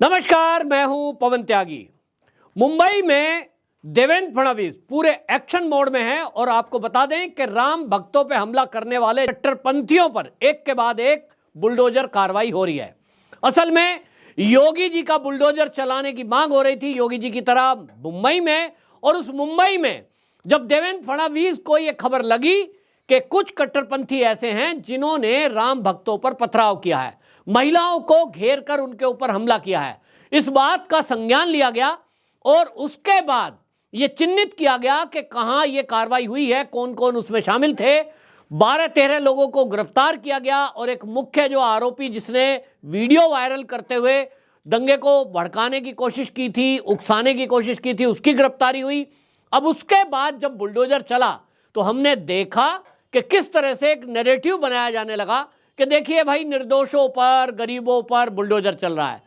नमस्कार, मैं हूं पवन त्यागी। मुंबई में देवेंद्र फडणवीस पूरे एक्शन मोड में हैं और आपको बता दें कि राम भक्तों पे हमला करने वाले कट्टरपंथियों पर एक के बाद एक बुलडोजर कार्रवाई हो रही है। असल में योगी जी का बुलडोजर चलाने की मांग हो रही थी, योगी जी की तरह मुंबई में। और उस मुंबई में जब देवेंद्र फडणवीस को यह खबर लगी कि कुछ कट्टरपंथी ऐसे हैं जिन्होंने राम भक्तों पर पथराव किया है, महिलाओं को घेर कर उनके ऊपर हमला किया है, इस बात का संज्ञान लिया गया और उसके बाद यह चिन्हित किया गया कि कहां यह कार्रवाई हुई है, कौन कौन उसमें शामिल थे। 12-13 लोगों को गिरफ्तार किया गया और एक मुख्य जो आरोपी जिसने वीडियो वायरल करते हुए दंगे को भड़काने की कोशिश की थी, उकसाने की कोशिश की थी, उसकी गिरफ्तारी हुई। अब उसके बाद जब बुलडोजर चला तो हमने देखा कि किस तरह से एक नैरेटिव बनाया जाने लगा कि देखिए भाई, निर्दोषों पर, गरीबों पर बुलडोजर चल रहा है।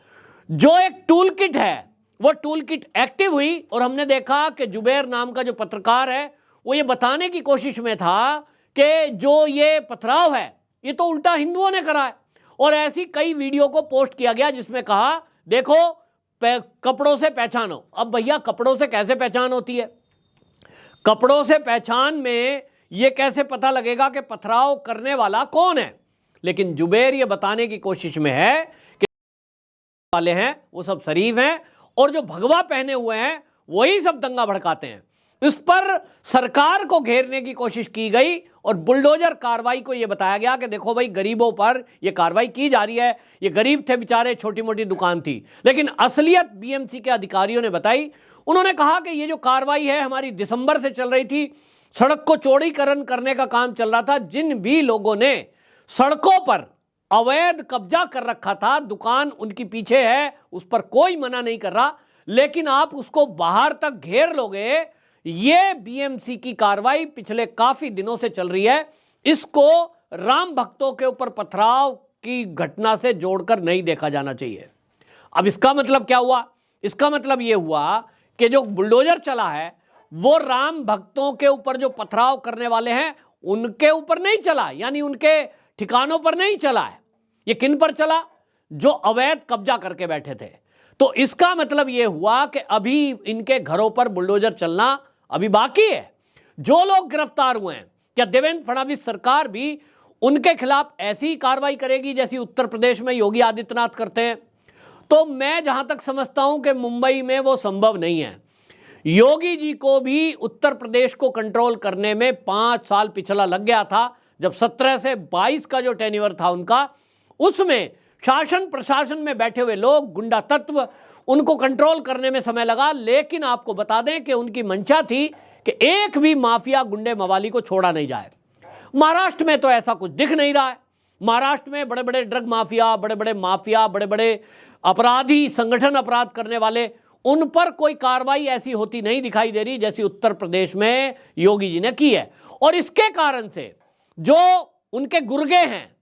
जो एक टूल किट है वो टूल किट एक्टिव हुई और हमने देखा कि जुबैर नाम का जो पत्रकार है वो ये बताने की कोशिश में था कि जो ये पथराव है ये तो उल्टा हिंदुओं ने करा है। और ऐसी कई वीडियो को पोस्ट किया गया जिसमें कहा देखो कपड़ों से पहचानो। अब भैया, कपड़ों से कैसे पहचान होती है? कपड़ों से पहचान में ये कैसे पता लगेगा कि पथराव करने वाला कौन है? लेकिन जुबैर ये बताने की कोशिश में है कि वाले हैं वो सब शरीफ हैं और जो भगवा पहने हुए हैं वही सब दंगा भड़काते हैं। इस पर सरकार को घेरने की कोशिश की गई और बुलडोजर कार्रवाई को यह बताया गया कि देखो भाई, गरीबों पर यह कार्रवाई की जा रही है। ये गरीब थे बेचारे, छोटी मोटी दुकान थी। लेकिन असलियत बीएमसी के अधिकारियों ने बताई। उन्होंने कहा कि ये जो कार्रवाई है हमारी दिसंबर से चल रही थी, सड़क को चौड़ीकरण करने का काम चल रहा था। जिन भी लोगों ने सड़कों पर अवैध कब्जा कर रखा था, दुकान उनकी पीछे है, उस पर कोई मना नहीं कर रहा, लेकिन आप उसको बाहर तक घेर लोगे। ये बीएमसी की कार्रवाई पिछले काफी दिनों से चल रही है। इसको राम भक्तों के ऊपर पथराव की घटना से जोड़कर नहीं देखा जाना चाहिए। अब इसका मतलब क्या हुआ? इसका मतलब यह हुआ कि जो बुलडोजर चला है वो राम भक्तों के ऊपर जो पथराव करने वाले हैं उनके ऊपर नहीं चला, यानी उनके ठिकानों पर नहीं चला है। ये किन पर चला? जो अवैध कब्जा करके बैठे थे। तो इसका मतलब यह हुआ कि अभी इनके घरों पर बुलडोजर चलना अभी बाकी है। जो लोग गिरफ्तार हुए हैं, क्या देवेंद्र फडणवीस सरकार भी उनके खिलाफ ऐसी कार्रवाई करेगी जैसी उत्तर प्रदेश में योगी आदित्यनाथ करते हैं? तो मैं जहां तक समझता हूं कि मुंबई में वो संभव नहीं है। योगी जी को भी उत्तर प्रदेश को कंट्रोल करने में 5 साल पिछला लग गया था। जब 17 से 22 का जो टेन्योर था उनका, उसमें शासन प्रशासन में बैठे हुए लोग, गुंडा तत्व, उनको कंट्रोल करने में समय लगा। लेकिन आपको बता दें कि उनकी मंशा थी कि एक भी माफिया गुंडे मवाली को छोड़ा नहीं जाए। महाराष्ट्र में तो ऐसा कुछ दिख नहीं रहा है। महाराष्ट्र में बड़े बड़े ड्रग माफिया, बड़े बड़े माफिया, बड़े बड़े अपराधी, संगठन अपराध करने वाले, उन पर कोई कार्रवाई ऐसी होती नहीं दिखाई दे रही जैसी उत्तर प्रदेश में योगी जी ने की है। और इसके कारण से जो उनके गुर्गे हैं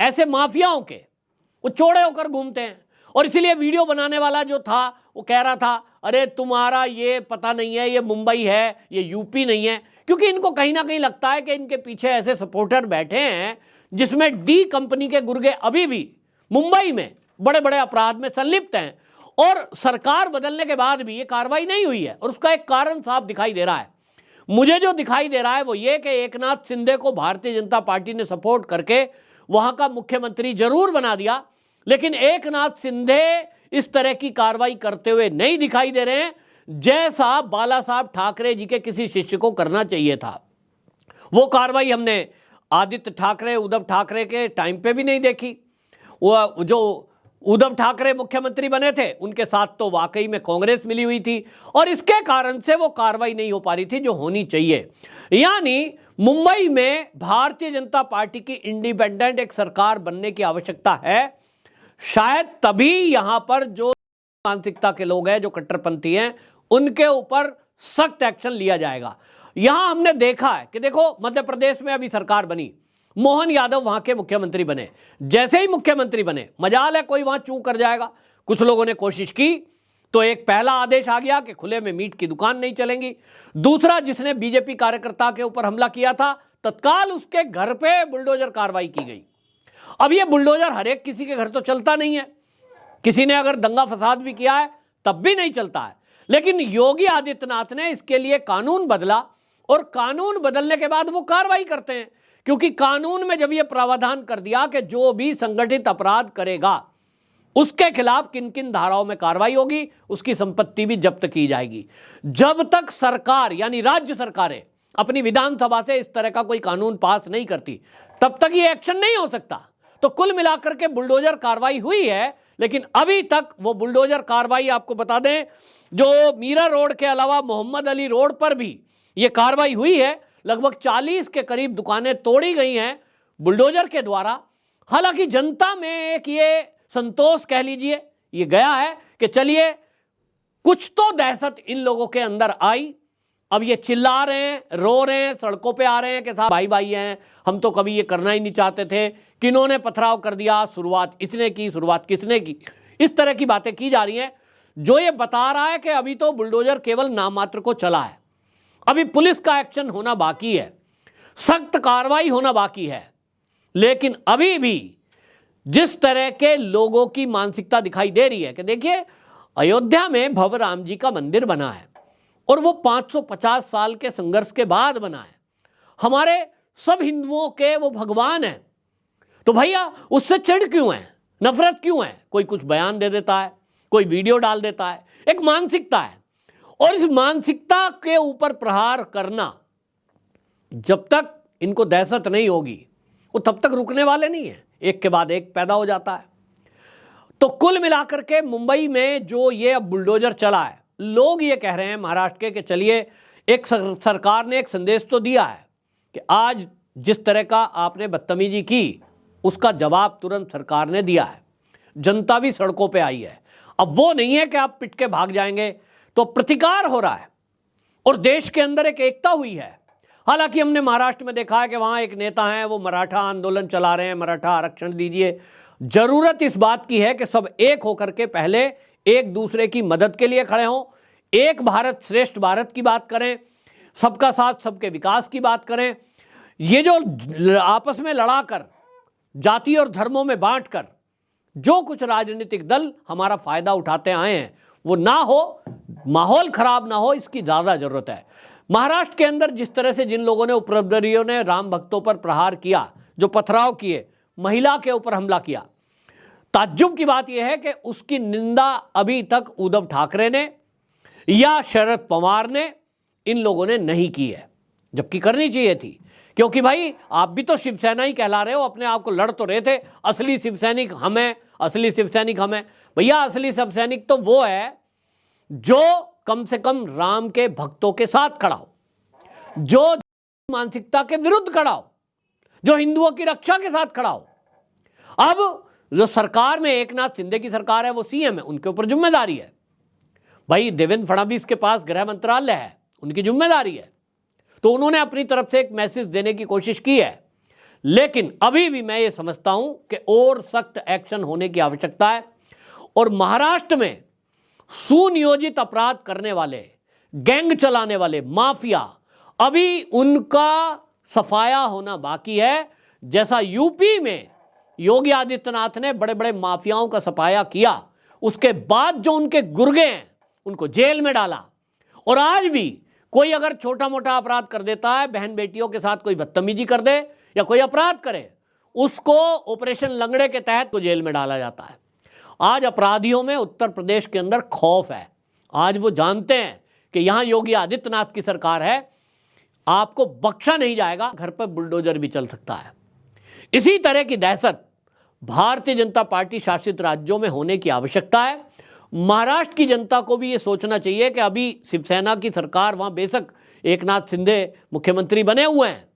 ऐसे माफियाओं के, वो चौड़े होकर घूमते हैं। और इसीलिए वीडियो बनाने वाला जो था वो कह रहा था, अरे तुम्हारा ये पता नहीं है, ये मुंबई है, ये यूपी नहीं है। क्योंकि इनको कहीं ना कहीं लगता है कि इनके पीछे ऐसे सपोर्टर बैठे हैं जिसमें डी कंपनी के गुर्गे अभी भी मुंबई में बड़े बड़े अपराध में संलिप्त हैं। और सरकार बदलने के बाद भी ये कार्रवाई नहीं हुई है। और उसका एक कारण साफ दिखाई दे रहा है। मुझे जो दिखाई दे रहा है वो ये कि एकनाथ शिंदे को भारतीय जनता पार्टी ने सपोर्ट करके वहां का मुख्यमंत्री जरूर बना दिया, लेकिन एकनाथ शिंदे इस तरह की कार्रवाई करते हुए नहीं दिखाई दे रहे हैं जैसा बाला साहब ठाकरे जी के किसी शिष्य को करना चाहिए था। वो कार्रवाई हमने आदित्य ठाकरे, उद्धव ठाकरे के टाइम पे भी नहीं देखी। वो जो उद्धव ठाकरे मुख्यमंत्री बने थे उनके साथ तो वाकई में कांग्रेस मिली हुई थी और इसके कारण से वो कार्रवाई नहीं हो पा रही थी जो होनी चाहिए। यानी मुंबई में भारतीय जनता पार्टी की इंडिपेंडेंट एक सरकार बनने की आवश्यकता है। शायद तभी यहां पर जो मानसिकता के लोग हैं, जो कट्टरपंथी हैं, उनके ऊपर सख्त एक्शन लिया जाएगा। यहां हमने देखा है कि देखो, मध्य प्रदेश में अभी सरकार बनी, मोहन यादव वहां के मुख्यमंत्री बने। जैसे ही मुख्यमंत्री बने, मजाल है कोई वहां चूक कर जाएगा। कुछ लोगों ने कोशिश की तो एक पहला आदेश आ गया कि खुले में मीट की दुकान नहीं चलेंगी। दूसरा, जिसने बीजेपी कार्यकर्ता के ऊपर हमला किया था, तत्काल उसके घर पे बुलडोजर कार्रवाई की गई। अब ये बुलडोजर हर एक किसी के घर तो चलता नहीं है। किसी ने अगर दंगा फसाद भी किया है तब भी नहीं चलता है। लेकिन योगी आदित्यनाथ ने इसके लिए कानून बदला और कानून बदलने के बाद वो कार्रवाई करते हैं, क्योंकि कानून में जब ये प्रावधान कर दिया कि जो भी संगठित अपराध करेगा उसके खिलाफ किन किन धाराओं में कार्रवाई होगी, उसकी संपत्ति भी जब्त की जाएगी। जब तक सरकार यानी राज्य सरकारें अपनी विधानसभा से इस तरह का कोई कानून पास नहीं करती तब तक ये एक्शन नहीं हो सकता। तो कुल मिलाकर के बुलडोजर कार्रवाई हुई है, लेकिन अभी तक वो बुलडोजर कार्रवाई, आपको बता दें, जो मीरा रोड के अलावा मोहम्मद अली रोड पर भी ये कार्रवाई हुई है। लगभग 40 के करीब दुकानें तोड़ी गई हैं बुलडोजर के द्वारा। हालांकि जनता में एक ये संतोष कह लीजिए ये गया है कि चलिए कुछ तो दहशत इन लोगों के अंदर आई। अब ये चिल्ला रहे हैं, रो रहे हैं, सड़कों पे आ रहे हैं कि साहब भाई भाई हैं, हम तो कभी ये करना ही नहीं चाहते थे, किन्होंने पथराव कर दिया, शुरुआत इसने की, शुरुआत किसने की, इस तरह की बातें की जा रही हैं, जो ये बता रहा है कि अभी तो बुलडोजर केवल नाम मात्र को चला है, अभी पुलिस का एक्शन होना बाकी है, सख्त कार्रवाई होना बाकी है। लेकिन अभी भी जिस तरह के लोगों की मानसिकता दिखाई दे रही है कि देखिए अयोध्या में भव्य राम जी का मंदिर बना है और वो 550 साल के संघर्ष के बाद बना है, हमारे सब हिंदुओं के वो भगवान हैं, तो भैया उससे चिढ़ क्यों है, नफरत क्यों है? कोई कुछ बयान दे देता है, कोई वीडियो डाल देता है, एक मानसिकता है। और इस मानसिकता के ऊपर प्रहार करना जब तक इनको दहशत नहीं होगी वो तब तक रुकने वाले नहीं है, एक के बाद एक पैदा हो जाता है। तो कुल मिलाकर के मुंबई में जो ये अब बुलडोजर चला है, लोग ये कह रहे हैं महाराष्ट्र के कि चलिए एक सरकार ने एक संदेश तो दिया है कि आज जिस तरह का आपने बदतमीजी की उसका जवाब तुरंत सरकार ने दिया है, जनता भी सड़कों पे आई है। अब वो नहीं है कि आप पिट के भाग जाएंगे, तो प्रतिकार हो रहा है और देश के अंदर एक एकता हुई है। हालांकि हमने महाराष्ट्र में देखा है कि वहां एक नेता हैं, वो मराठा आंदोलन चला रहे हैं, मराठा आरक्षण दीजिए। जरूरत इस बात की है कि सब एक होकर के पहले एक दूसरे की मदद के लिए खड़े हों, एक भारत श्रेष्ठ भारत की बात करें, सबका साथ सबके विकास की बात करें। ये जो आपस में लड़ाकर, जाति और धर्मों में बांटकर जो कुछ राजनीतिक दल हमारा फायदा उठाते आए हैं वो ना हो, माहौल खराब ना हो, इसकी ज्यादा जरूरत है। महाराष्ट्र के अंदर जिस तरह से जिन लोगों ने, उपद्रवियों ने राम भक्तों पर प्रहार किया, जो पथराव किए, महिला के ऊपर हमला किया, ताज्जुब की बात यह है कि उसकी निंदा अभी तक उद्धव ठाकरे ने या शरद पवार ने, इन लोगों ने नहीं की है, जबकि करनी चाहिए थी। क्योंकि भाई आप भी तो शिवसेना ही कहला रहे हो, अपने आप को लड़ तो रहे थे, असली शिवसैनिक हम हैं, असली शिवसैनिक हम हैं। भैया असली शिवसैनिक तो वो है जो कम से कम राम के भक्तों के साथ खड़ा हो, जो मानसिकता के विरुद्ध खड़ा हो, जो हिंदुओं की रक्षा के साथ खड़ा हो। अब जो सरकार में एकनाथ शिंदे की सरकार है, वो सीएम है, उनके ऊपर जिम्मेदारी है। भाई देवेंद्र फडणवीस के पास गृह मंत्रालय है, उनकी जिम्मेदारी है। तो उन्होंने अपनी तरफ से एक मैसेज देने की कोशिश की है, लेकिन अभी भी मैं ये समझता हूं कि और सख्त एक्शन होने की आवश्यकता है। और महाराष्ट्र में सुनियोजित अपराध करने वाले, गैंग चलाने वाले, माफिया, अभी उनका सफाया होना बाकी है। जैसा यूपी में योगी आदित्यनाथ ने बड़े बड़े माफियाओं का सफाया किया, उसके बाद जो उनके गुर्गे हैं उनको जेल में डाला। और आज भी कोई अगर छोटा मोटा अपराध कर देता है, बहन बेटियों के साथ कोई बदतमीजी कर दे या कोई अपराध करे, उसको ऑपरेशन लंगड़े के तहत तो जेल में डाला जाता है। आज अपराधियों में उत्तर प्रदेश के अंदर खौफ है। आज वो जानते हैं कि यहां योगी आदित्यनाथ की सरकार है, आपको बख्शा नहीं जाएगा, घर पर बुलडोजर भी चल सकता है। इसी तरह की दहशत भारतीय जनता पार्टी शासित राज्यों में होने की आवश्यकता है। महाराष्ट्र की जनता को भी ये सोचना चाहिए कि अभी शिवसेना की सरकार, वहां बेशक एकनाथ शिंदे मुख्यमंत्री बने हुए हैं,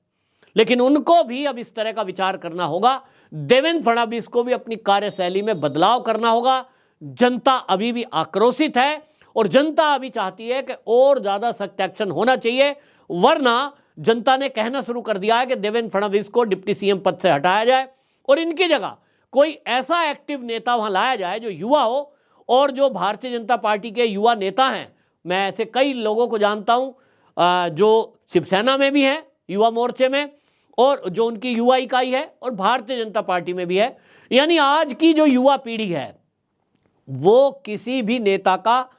लेकिन उनको भी अब इस तरह का विचार करना होगा। देवेंद्र फडणवीस को भी अपनी कार्यशैली में बदलाव करना होगा। जनता अभी भी आक्रोशित है और जनता अभी चाहती है कि और ज्यादा सख्त एक्शन होना चाहिए, वरना जनता ने कहना शुरू कर दिया है कि देवेंद्र फडणवीस को डिप्टी सीएम पद से हटाया जाए और इनकी जगह कोई ऐसा एक्टिव नेता वहां लाया जाए जो युवा हो। और जो भारतीय जनता पार्टी के युवा नेता हैं, मैं ऐसे कई लोगों को जानता हूं जो शिवसेना में भी हैं, युवा मोर्चे में, और जो उनकी युवा इकाई है, और भारतीय जनता पार्टी में भी है। यानी आज की जो युवा पीढ़ी है वो किसी भी नेता का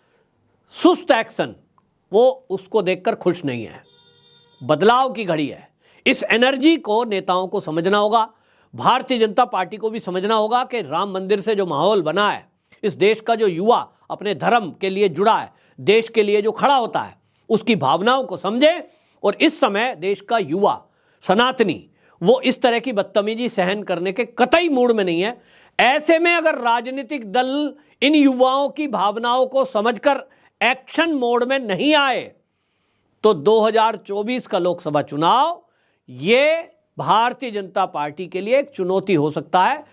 सुस्त एक्शन, वो उसको देखकर खुश नहीं है। बदलाव की घड़ी है। इस एनर्जी को नेताओं को समझना होगा, भारतीय जनता पार्टी को भी समझना होगा कि राम मंदिर से जो माहौल बना है, इस देश का जो युवा अपने धर्म के लिए जुड़ा है, देश के लिए जो खड़ा होता है, उसकी भावनाओं को समझे। और इस समय देश का युवा सनातनी वो इस तरह की बदतमीजी सहन करने के कतई मूड में नहीं है। ऐसे में अगर राजनीतिक दल इन युवाओं की भावनाओं को समझकर एक्शन मोड में नहीं आए तो 2024 का लोकसभा चुनाव ये भारतीय जनता पार्टी के लिए एक चुनौती हो सकता है।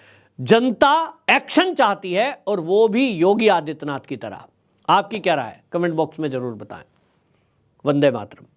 जनता एक्शन चाहती है और वो भी योगी आदित्यनाथ की तरह। आपकी क्या राय है? कमेंट बॉक्स में जरूर बताएं। वंदे मातरम।